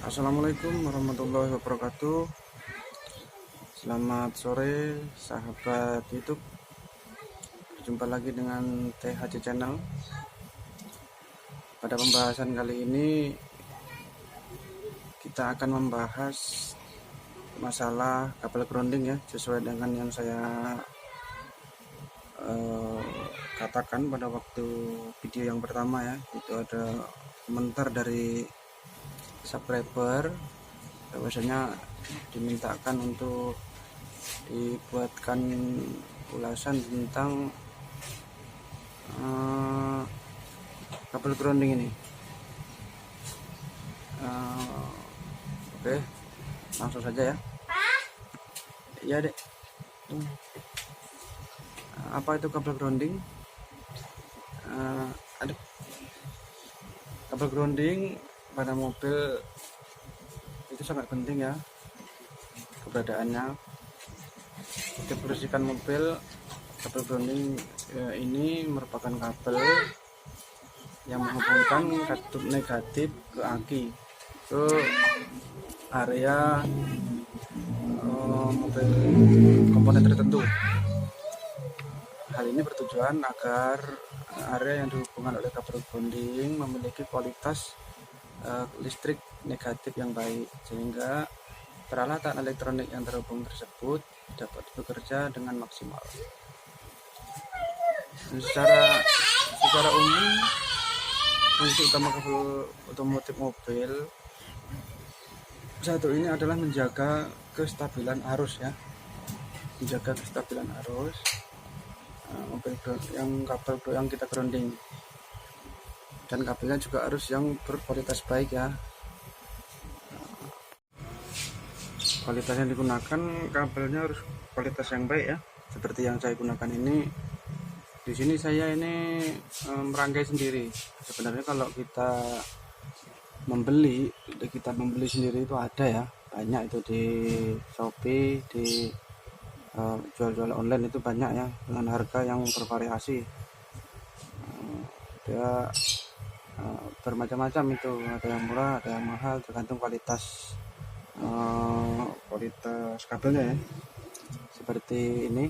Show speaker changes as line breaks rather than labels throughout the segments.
Assalamualaikum warahmatullahi wabarakatuh. Selamat sore sahabat YouTube. Jumpa lagi dengan THC Channel. Pada pembahasan kali ini kita akan membahas masalah kabel grounding ya, sesuai dengan yang saya katakan pada waktu video yang pertama ya. Itu ada komentar dari subscriber, bahwasanya dimintakan untuk dibuatkan ulasan tentang kabel grounding ini. Oke, langsung saja ya. Ya dek, apa itu kabel grounding? Kabel grounding pada mobil itu sangat penting ya keberadaannya. Untuk bersihkan mobil, kabel grounding ini merupakan kabel yang menghubungkan katup negatif ke aki ke area mobil komponen tertentu. Hal ini bertujuan agar area yang dihubungkan oleh kabel grounding memiliki kualitas listrik negatif yang baik, sehingga peralatan elektronik yang terhubung tersebut dapat bekerja dengan maksimal. Secara umum, fungsi utama kabel otomotif mobil satu ini adalah menjaga kestabilan arus ya, mobil yang kita grounding, dan kabelnya juga harus yang berkualitas baik ya. Kualitas yang digunakan kabelnya harus kualitas yang baik ya, seperti yang saya gunakan ini. Di sini saya ini merangkai sendiri. Sebenarnya kalau kita membeli sendiri itu ada ya, banyak itu di Shopee, di jual-jual online itu banyak ya, dengan harga yang bervariasi. Dia bermacam-macam itu, ada yang murah, ada yang mahal, tergantung kualitas kabelnya ya. Seperti ini,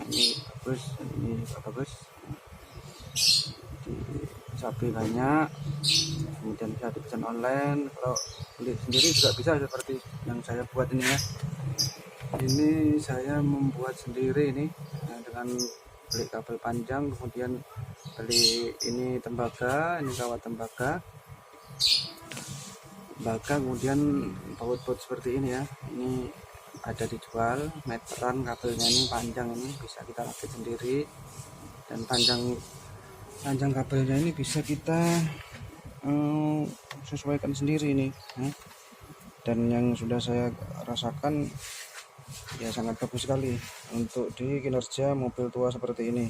ini bagus, di Shopee banyak, kemudian bisa dipesan online. Kalau beli sendiri juga bisa, seperti yang saya buat ini ya. Ini saya membuat sendiri ini dengan beli kabel panjang, kemudian beli ini tembaga, ini kawat tembaga, kemudian baut-baut seperti ini ya. Ini ada dijual meteran kabelnya, ini panjang, ini bisa kita rakit sendiri, dan panjang kabelnya ini bisa kita sesuaikan sendiri ini ya. Dan yang sudah saya rasakan ya, sangat bagus sekali untuk di kinerja mobil tua seperti ini.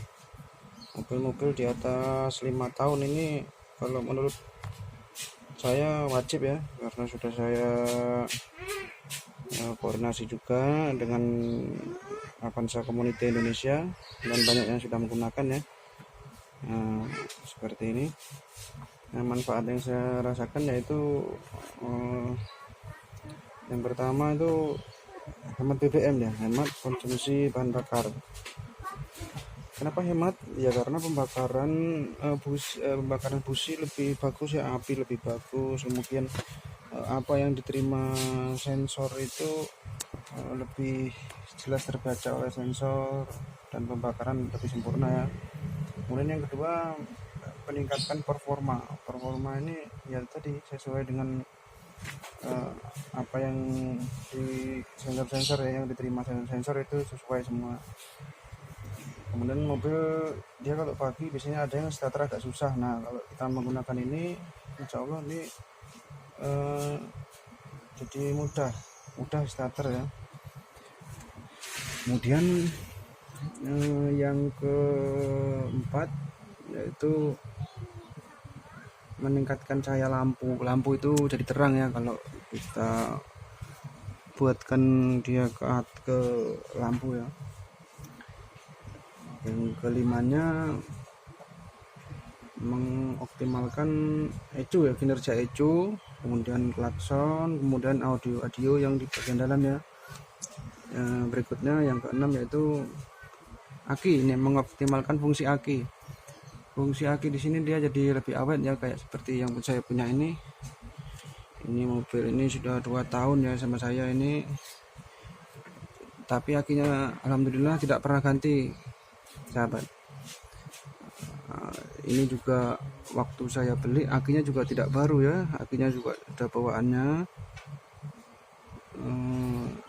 Mobil-mobil di atas 5 tahun ini kalau menurut saya wajib ya, karena sudah saya koordinasi juga dengan Avanza Community Indonesia, dan banyak yang sudah menggunakan ya. Seperti ini. Manfaat yang saya rasakan yaitu yang pertama itu hemat BBM ya, hemat konsumsi bahan bakar. Kenapa hemat? Ya karena pembakaran busi lebih bagus ya, api lebih bagus, kemudian apa yang diterima sensor itu lebih jelas terbaca oleh sensor, dan pembakaran lebih sempurna ya. Kemudian yang kedua, meningkatkan performa ini ya tadi, sesuai dengan apa yang di sensor ya, yang diterima sensor itu sesuai semua. Kemudian mobil dia kalau pagi biasanya ada yang starter agak susah. Nah, kalau kita menggunakan ini, insya Allah ini jadi mudah starter ya. Kemudian yang keempat yaitu meningkatkan cahaya lampu itu jadi terang ya, kalau kita buatkan dia ke lampu ya. Yang kelimanya, mengoptimalkan ECU ya, kinerja ECU kemudian klakson, kemudian audio yang di bagian dalam ya. Berikutnya yang keenam yaitu aki. Ini mengoptimalkan fungsi aki. Fungsi aki di sini dia jadi lebih awet ya, kayak seperti yang saya punya ini. Ini mobil ini sudah 2 tahun ya sama saya ini, tapi akinya alhamdulillah tidak pernah ganti sahabat. Ini juga waktu saya beli akinya juga tidak baru ya, akinya juga ada bawaannya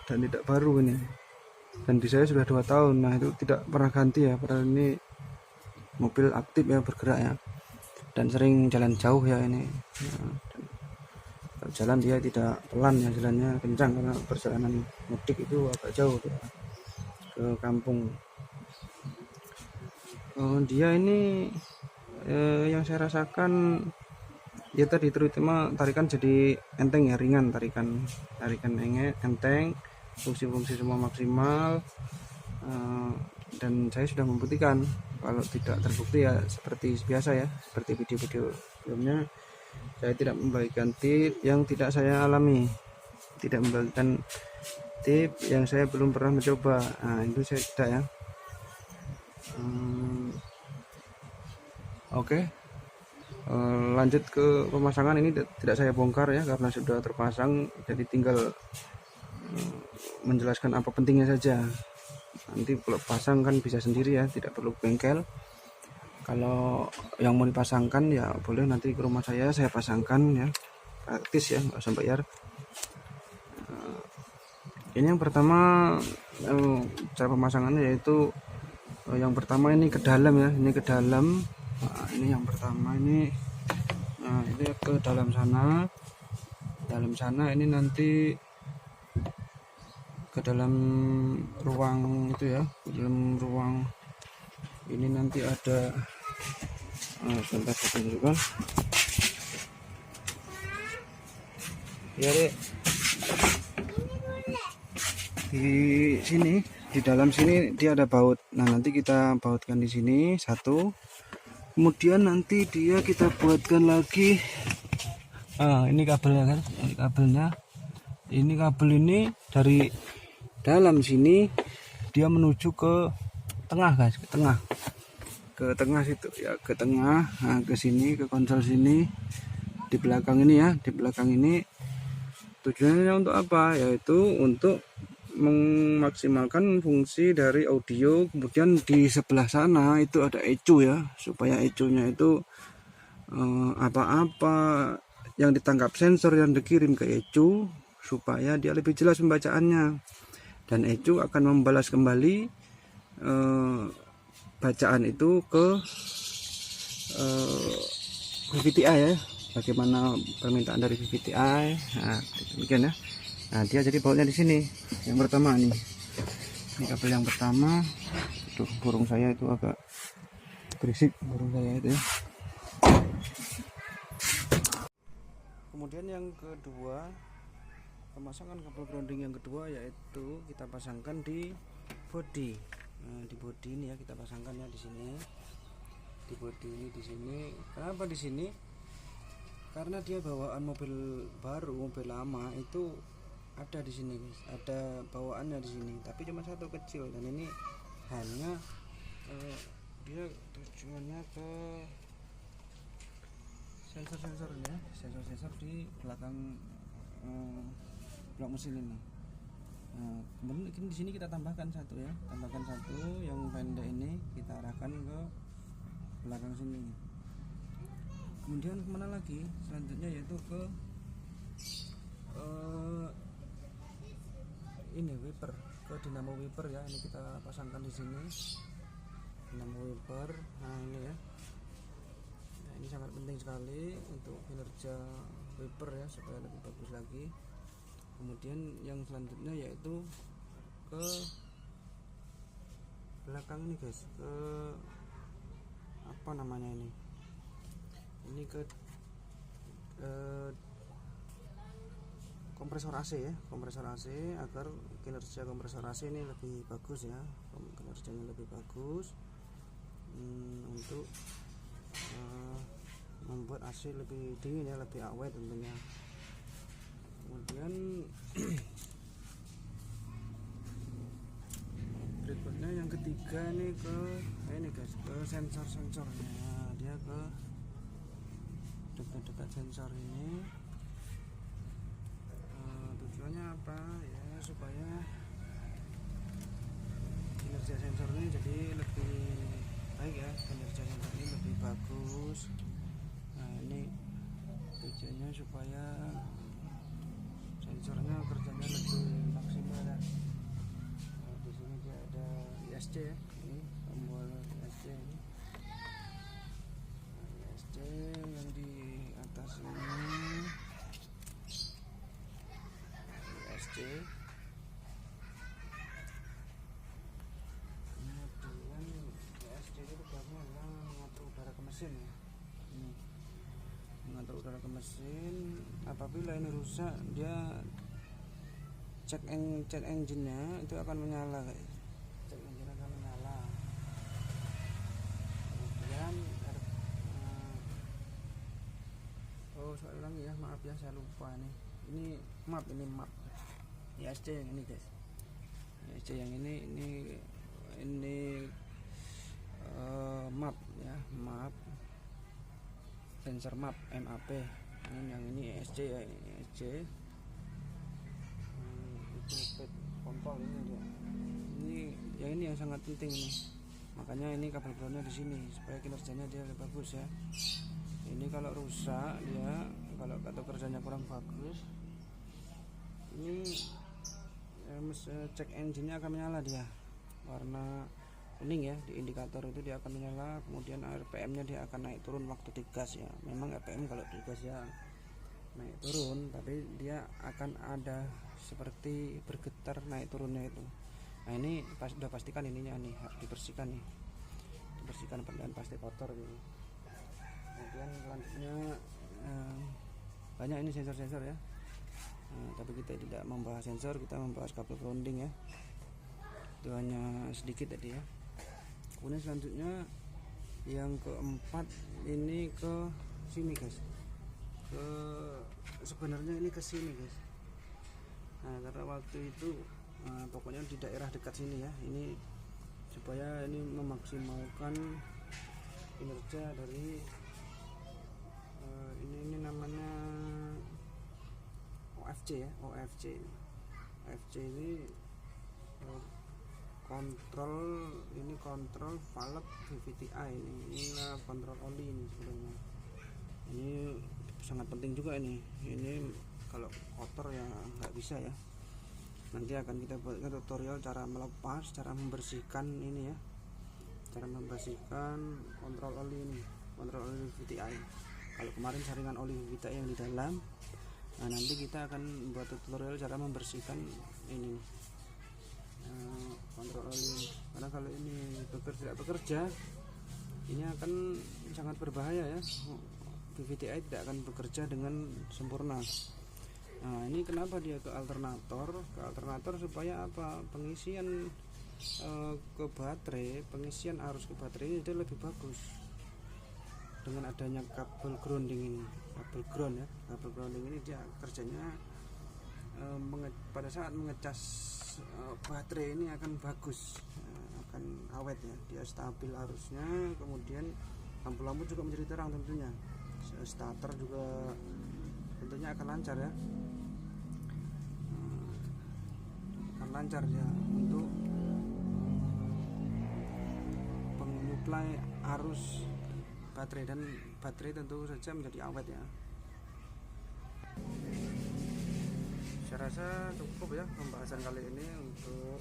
dan tidak baru ini, dan di saya sudah 2 tahun. Nah itu tidak pernah ganti ya, padahal ini mobil aktif ya, bergerak ya, dan sering jalan jauh ya ini. Kalau jalan dia tidak pelan ya, jalannya kencang karena perjalanan mudik itu agak jauh ya, ke kampung. Dia ini yang saya rasakan ya tadi terutama tarikan jadi enteng ya, ringan, tarikan enteng, fungsi-fungsi semua maksimal. Dan saya sudah membuktikan. Kalau tidak terbukti ya seperti biasa ya, seperti video-video sebelumnya, saya tidak membagikan tip yang tidak saya alami, tidak membagikan tip yang saya belum pernah mencoba. Nah itu saya tidak ya. Oke. Lanjut ke pemasangan. Ini tidak saya bongkar ya karena sudah terpasang, jadi tinggal menjelaskan apa pentingnya saja. Nanti kalau pasang kan bisa sendiri ya, tidak perlu bengkel. Kalau yang mau dipasangkan ya boleh nanti ke rumah saya pasangkan ya, praktis ya, nggak usah bayar. Ini yang pertama, cara pemasangannya yaitu yang pertama ini ke dalam ya, ini ke dalam. Nah, ini yang pertama ini, nah ini ke dalam sana ini nanti ke dalam ruang itu ya, ke dalam ruang ini nanti ada sebentar saya tunjukkan ya dek. Di sini, di dalam sini dia ada baut. Nah nanti kita bautkan di sini satu, kemudian nanti dia kita buatkan lagi. Ini kabelnya kan, ini kabelnya. Ini kabel ini dari dalam sini dia menuju ke tengah guys, ke tengah situ ya, ke tengah. Nah ke sini, ke konsol sini, di belakang ini ya, di belakang ini. Tujuannya untuk apa? Yaitu untuk memaksimalkan fungsi dari audio. Kemudian di sebelah sana itu ada ECU ya, supaya ECU-nya itu apa-apa yang ditangkap sensor yang dikirim ke ECU supaya dia lebih jelas pembacaannya, dan ECU akan membalas kembali bacaan itu ke VVTi ya, bagaimana permintaan dari VVTi. Nah demikian ya. Nah dia jadi bautnya di sini yang pertama nih, ini kabel yang pertama. Tuh burung saya itu agak berisik, burung saya itu ya. Kemudian yang kedua, pemasangan kabel grounding yang kedua yaitu kita pasangkan di bodi. Nah, di bodi ini ya kita pasangkan ya, di sini, di bodi ini, di sini. Kenapa di sini? Karena dia bawaan mobil baru, mobil lama itu ada di sini guys, ada bawaannya di sini, tapi cuma satu kecil, dan ini hanya dia tujuannya ke sensor-sensornya, sensor di belakang blok mesin ini. Nah, kemudian di sini kita tambahkan satu ya, tambahkan satu yang pendek ini, kita arahkan ke belakang sini. Kemudian kemana lagi? Selanjutnya yaitu ke ini wiper, ke dinamo wiper ya. Ini kita pasangkan di sini, dinamo wiper. Nah ini ya. Nah, ini sangat penting sekali untuk kinerja wiper ya, supaya lebih bagus lagi. Kemudian yang selanjutnya yaitu ke belakang ini guys, ke apa namanya ini ke kompresor AC ya, kompresor AC, agar kinerja kompresor AC ini lebih bagus ya, kinerjanya lebih bagus, untuk membuat AC lebih dingin ya, lebih awet tentunya. Kemudian berikutnya yang ketiga ini ini guys, ke sensor-sensornya. Dia ke dekat-dekat sensor ini. Tujuannya apa ya, supaya kinerja sensor ini jadi lebih baik ya, kinerja sensor ini lebih bagus. Nah ini tujuannya supaya sensornya kerjanya lebih maksimal ya. Nah, di sini dia ada ISC ya, ini tombol ISC ini. Nah, ISC yang di atas ini ISC. Kemudian ISC itu tugasnya adalah mengatur udara ke mesin ya. Ini mengatur udara ke mesin. Apabila ini rusak, dia cek engine-nya itu akan menyala guys. Cek engine akan menyala. Kemudian soal lagi ya, maaf ya saya lupa nih. Ini map ISC yang ini guys. ISC yang ini map ya, map sensor map MAP. Ini yang ini ESC ya, ESC. Itu pet kontrol ini dia. Ini yang sangat penting ini. Makanya ini kabel groundnya di sini supaya kinerjanya dia lebih bagus ya. Ini kalau rusak dia, kalau kerjanya kurang bagus, ini cek engine-nya akan menyala dia. Warna kuning ya di indikator itu dia akan menyala. Kemudian RPM-nya dia akan naik turun waktu digas ya. Memang RPM kalau digas ya naik turun, tapi dia akan ada seperti bergetar naik turunnya itu. Nah ini udah pastikan ininya nih harus dibersihkan nih, dibersihkan dan pasti kotor ini. Kemudian selanjutnya banyak ini sensor-sensor ya. Tapi kita tidak membahas sensor, kita membahas kabel grounding ya. Itu hanya sedikit tadi ya. Kemudian selanjutnya yang keempat ini ke sini guys. Sebenarnya ini ke sini guys. Nah karena waktu itu pokoknya di daerah dekat sini ya. Ini supaya ini memaksimalkan kinerja dari ini namanya OFC ya, OFC ini kontrol valve VVTi ini kontrol oli ini sebenarnya. Ini sangat penting juga ini kalau kotor ya nggak bisa ya. Nanti akan kita buatkan tutorial cara melepas, cara membersihkan ini ya, cara membersihkan kontrol oli ini, kontrol oli VVTi. Kalau kemarin saringan oli VVTi yang di dalam, nah nanti kita akan buat tutorial cara membersihkan ini kontrol oli. Karena kalau ini tidak bekerja, ini akan sangat berbahaya ya. VVTi tidak akan bekerja dengan sempurna. Nah ini kenapa dia ke alternator? Ke alternator supaya apa? Pengisian ke baterai, pengisian arus ke baterai itu lebih bagus. Dengan adanya kabel grounding ini, kabel ground ya, kabel grounding ini dia kerjanya pada saat mengecas baterai ini akan bagus, akan awet ya, dia stabil arusnya. Kemudian lampu-lampu juga menjadi terang tentunya. Starter juga tentunya akan lancar ya, akan lancar ya untuk menyuplai arus baterai, dan baterai tentu saja menjadi awet ya. Saya rasa cukup ya pembahasan kali ini untuk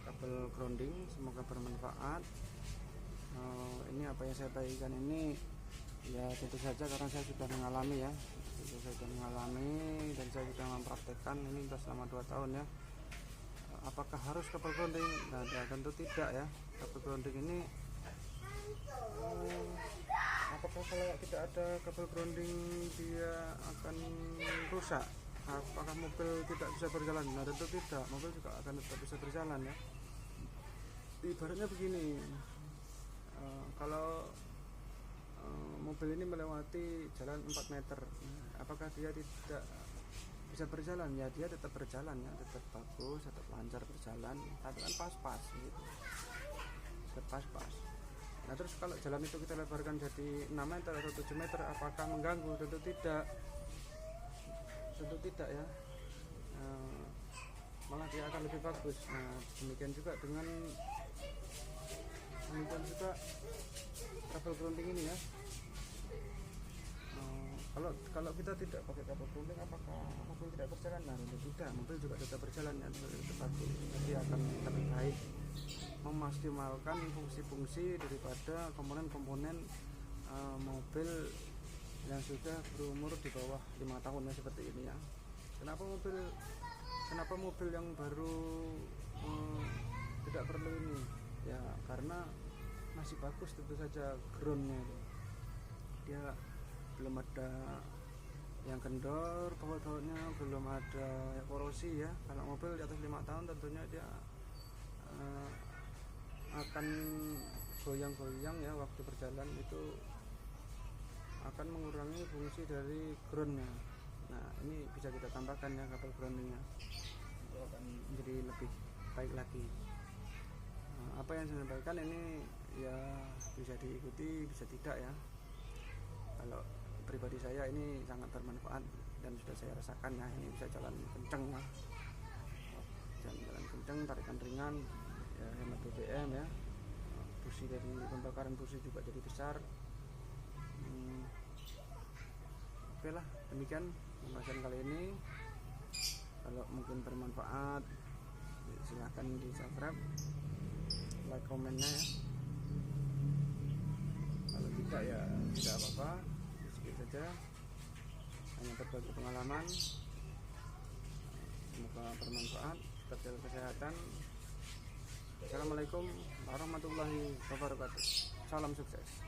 kabel grounding, semoga bermanfaat. Ini apa yang saya bagikan ini ya tentu saja karena saya sudah mengalami ya, saya sudah mengalami dan saya sudah mempraktekkan ini sudah selama 2 tahun ya. Apakah harus kabel grounding? Nah, tentu tidak ya. Kabel grounding ini apakah kalau tidak ada kabel grounding dia akan rusak? Apakah mobil tidak bisa berjalan? Nah tentu tidak, mobil juga akan tetap bisa berjalan ya. Ibaratnya begini, kalau mobil ini melewati jalan 4 meter, apakah dia tidak bisa berjalan ya, dia tetap berjalan ya, tetap bagus, tetap lancar berjalan, tapi kan pas-pas gitu, tetap pas-pas. Nah terus kalau jalan itu kita lebarkan jadi 6 meter atau 7 meter, apakah mengganggu? Tentu tidak, tentu tidak ya. Malah dia akan lebih bagus. Nah demikian juga travel grounding ini ya. Kalau kita tidak pakai travel grounding, apakah mobil tidak berjalan? Nah tentu tidak, mobil juga tetap berjalan ya, tetap bagus. Jadi akan lebih baik memaksimalkan fungsi-fungsi daripada komponen-komponen mobil yang sudah berumur di bawah 5 tahun ya, seperti ini ya. Kenapa mobil yang baru tidak perlu ini ya, karena masih bagus tentu saja groundnya, dia belum ada yang kendor, baut-bautnya belum ada korosi ya. Kalau mobil di atas 5 tahun tentunya dia akan goyang-goyang ya, waktu berjalan itu akan mengurangi fungsi dari groundnya. Nah ini bisa kita tambahkan ya kabel groundingnya, itu akan menjadi lebih baik lagi. Apa yang saya sampaikan ini ya bisa diikuti, bisa tidak ya. Kalau pribadi saya ini sangat bermanfaat dan sudah saya rasakan ya, ini bisa jalan kenceng ya, jalan kenceng, tarikan ringan ya, hemat BBM ya, busi dari pembakaran busi juga jadi besar. Oke lah, demikian pembahasan kali ini. Kalau mungkin bermanfaat silahkan di subscribe, like, komennya ya. Kalau tidak ya tidak apa-apa, sedikit saja, hanya berbagi pengalaman. Semoga bermanfaat, tetap jaga kesehatan. Assalamualaikum warahmatullahi wabarakatuh. Salam sukses.